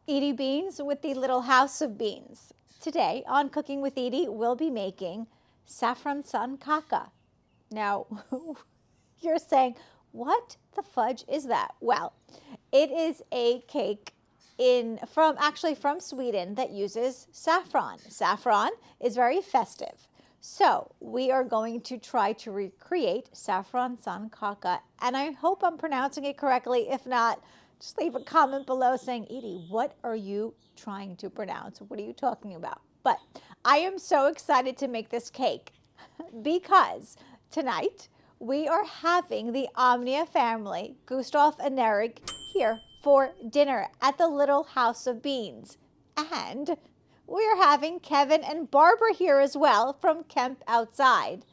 Edie Beans with the Little House of Beans. Today on Cooking with Edie, we'll be making Saffranskaka. Now, you're saying, what the fudge is that? Well, it is a cake from Sweden that uses saffron. Saffron is very festive. So we are going to try to recreate Saffranskaka, and I hope I'm pronouncing it correctly. If not, just leave a comment below saying, Edie, what are you trying to pronounce? What are you talking about? But I am so excited to make this cake because tonight we are having the Omnia family, Gustaf and Eric, here for dinner at the Little House of Beans. And we are having Kevin and Barbara here as well from Kemp Outside.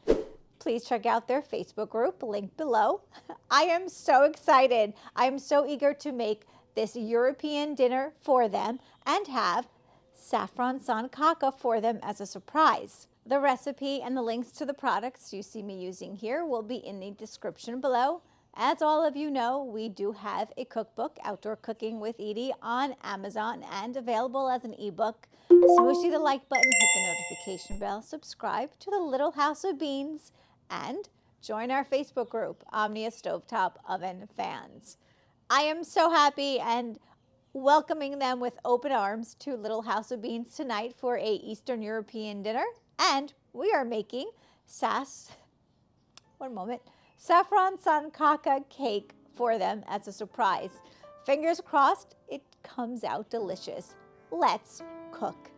Please check out their Facebook group, link below. I am so excited. I am so eager to make this European dinner for them and have Saffranskaka for them as a surprise. The recipe and the links to the products you see me using here will be in the description below. As all of you know, we do have a cookbook, Outdoor Cooking with Edie, on Amazon and available as an ebook. Smooshy the like button, hit the notification bell, subscribe to the Little House of Beans, and join our Facebook group, Omnia Stovetop Oven Fans. I am so happy and welcoming them with open arms to Little House of Beans tonight for a Eastern European dinner. And we are making Saffranskaka cake for them as a surprise. Fingers crossed it comes out delicious. Let's cook.